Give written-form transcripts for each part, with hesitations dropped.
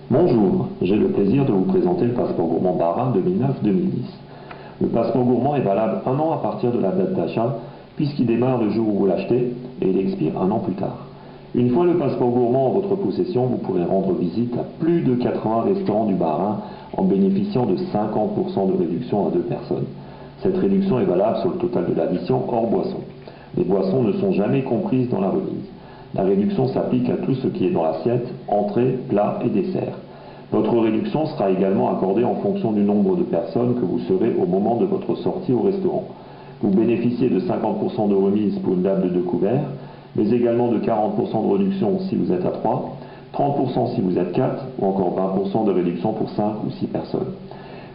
Bonjour, j'ai le plaisir de vous présenter le passeport gourmand Bas-Rhin 2009-2010. Le passeport gourmand est valable 1 an à partir de la date d'achat, puisqu'il démarre le jour où vous l'achetez et il expire 1 an plus tard. Une fois le passeport gourmand en votre possession, vous pourrez rendre visite à plus de 80 restaurants du Bas-Rhin en bénéficiant de 50% de réduction à 2 personnes. Cette réduction est valable sur le total de l'addition hors boisson. Les boissons ne sont jamais comprises dans la remise. La réduction s'applique à tout ce qui est dans l'assiette, entrée, plat et dessert. Votre réduction sera également accordée en fonction du nombre de personnes que vous serez au moment de votre sortie au restaurant. Vous bénéficiez de 50% de remise pour une table de 2 couverts, mais également de 40% de réduction si vous êtes à 3, 30% si vous êtes 4 ou encore 20% de réduction pour 5 ou 6 personnes.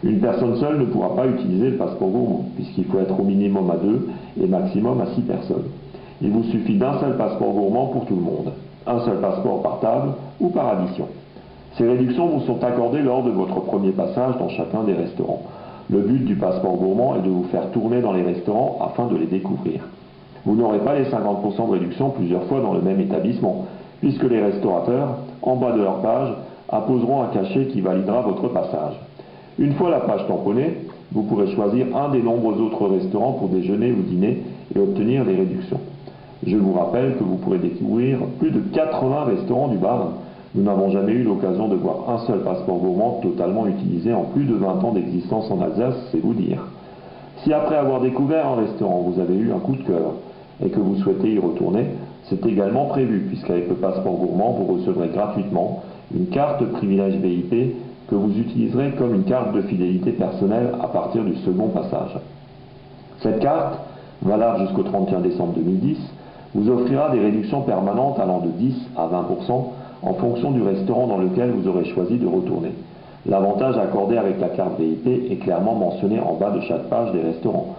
Une personne seule ne pourra pas utiliser le passeport gourmand, puisqu'il faut être au minimum à 2 et maximum à 6 personnes. Il vous suffit d'un seul passeport gourmand pour tout le monde, un seul passeport par table ou par addition. Ces réductions vous sont accordées lors de votre premier passage dans chacun des restaurants. Le but du passeport gourmand est de vous faire tourner dans les restaurants afin de les découvrir. Vous n'aurez pas les 50% de réduction plusieurs fois dans le même établissement, puisque les restaurateurs, en bas de leur page, apposeront un cachet qui validera votre passage. Une fois la page tamponnée, vous pourrez choisir un des nombreux autres restaurants pour déjeuner ou dîner et obtenir des réductions. Je vous rappelle que vous pourrez découvrir plus de 80 restaurants du Bas-Rhin. Nous n'avons jamais eu l'occasion de voir un seul passeport gourmand totalement utilisé en plus de 20 ans d'existence en Alsace, c'est vous dire. Si après avoir découvert un restaurant, vous avez eu un coup de cœur et que vous souhaitez y retourner, c'est également prévu, puisqu'avec le passeport gourmand, vous recevrez gratuitement une carte privilège VIP que vous utiliserez comme une carte de fidélité personnelle à partir du second passage. Cette carte, valable jusqu'au 31 décembre 2010, vous offrira des réductions permanentes allant de 10 à 20% en fonction du restaurant dans lequel vous aurez choisi de retourner. L'avantage accordé avec la carte VIP est clairement mentionné en bas de chaque page des restaurants.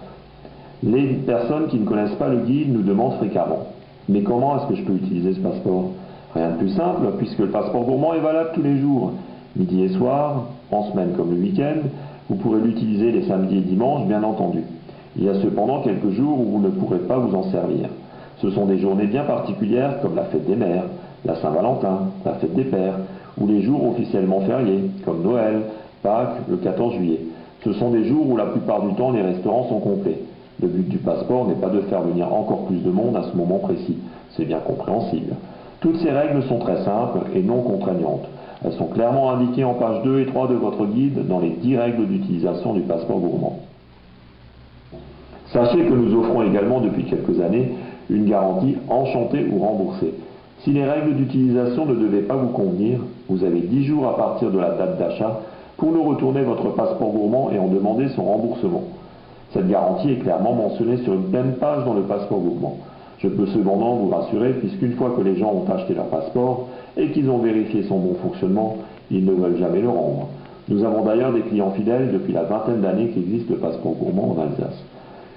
Les personnes qui ne connaissent pas le guide nous demandent fréquemment « Mais comment est-ce que je peux utiliser ce passeport ?» Rien de plus simple, puisque le passeport gourmand est valable tous les jours, midi et soir, en semaine comme le week-end. Vous pourrez l'utiliser les samedis et dimanches, bien entendu. Il y a cependant quelques jours où vous ne pourrez pas vous en servir. Ce sont des journées bien particulières comme la fête des mères, la Saint-Valentin, la fête des pères, ou les jours officiellement fériés, comme Noël, Pâques, le 14 juillet. Ce sont des jours où la plupart du temps les restaurants sont complets. Le but du passeport n'est pas de faire venir encore plus de monde à ce moment précis. C'est bien compréhensible. Toutes ces règles sont très simples et non contraignantes. Elles sont clairement indiquées en pages 2 et 3 de votre guide dans les 10 règles d'utilisation du passeport gourmand. Sachez que nous offrons également depuis quelques années une garantie enchantée ou remboursée. Si les règles d'utilisation ne devaient pas vous convenir, vous avez 10 jours à partir de la date d'achat pour nous retourner votre passeport gourmand et en demander son remboursement. Cette garantie est clairement mentionnée sur une même page dans le passeport gourmand. Je peux cependant vous rassurer, puisqu'une fois que les gens ont acheté leur passeport et qu'ils ont vérifié son bon fonctionnement, ils ne veulent jamais le rendre. Nous avons d'ailleurs des clients fidèles depuis la vingtaine d'années qu'existe le passeport gourmand en Alsace.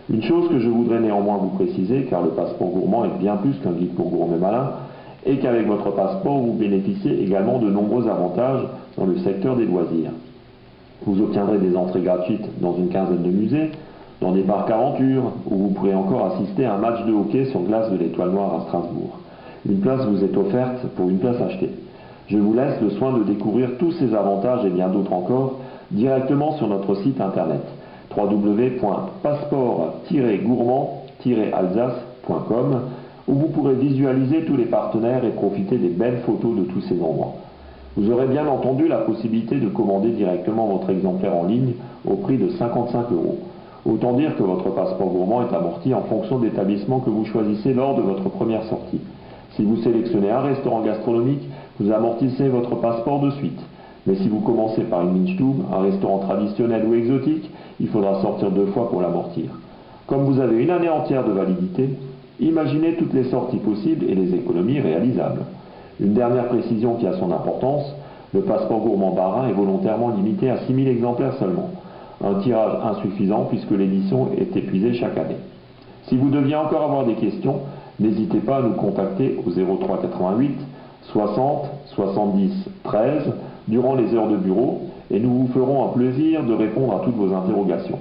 Une chose que je voudrais néanmoins vous préciser, car le passeport gourmand est bien plus qu'un guide pour gourmets malins, est qu'avec votre passeport, vous bénéficiez également de nombreux avantages dans le secteur des loisirs. Vous obtiendrez des entrées gratuites dans une quinzaine de musées, dans des parcs aventures, où vous pourrez encore assister à un match de hockey sur glace de l'Étoile Noire à Strasbourg. Une place vous est offerte pour une place achetée. Je vous laisse le soin de découvrir tous ces avantages et bien d'autres encore directement sur notre site internet www.passeport-gourmand-alsace.com, où vous pourrez visualiser tous les partenaires et profiter des belles photos de tous ces endroits. Vous aurez bien entendu la possibilité de commander directement votre exemplaire en ligne au prix de 55 €. Autant dire que votre passeport gourmand est amorti en fonction de l'établissement que vous choisissez lors de votre première sortie. Si vous sélectionnez un restaurant gastronomique, vous amortissez votre passeport de suite. Mais si vous commencez par une Minchtube, un restaurant traditionnel ou exotique, il faudra sortir 2 fois pour l'amortir. Comme vous avez une année entière de validité, imaginez toutes les sorties possibles et les économies réalisables. Une dernière précision qui a son importance, le passeport gourmand Bas-Rhin est volontairement limité à 6000 exemplaires seulement. Un tirage insuffisant puisque l'édition est épuisée chaque année. Si vous deviez encore avoir des questions, n'hésitez pas à nous contacter au 03 88 60 70 13 durant les heures de bureau et nous vous ferons un plaisir de répondre à toutes vos interrogations.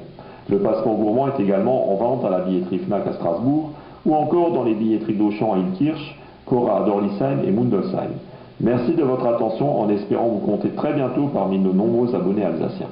Le passeport gourmand est également en vente à la billetterie Fnac à Strasbourg ou encore dans les billetteries d'Auchan à Ilkirch, Cora à Dorlisheim et Mundelsheim. Merci de votre attention en espérant vous compter très bientôt parmi nos nombreux abonnés alsaciens.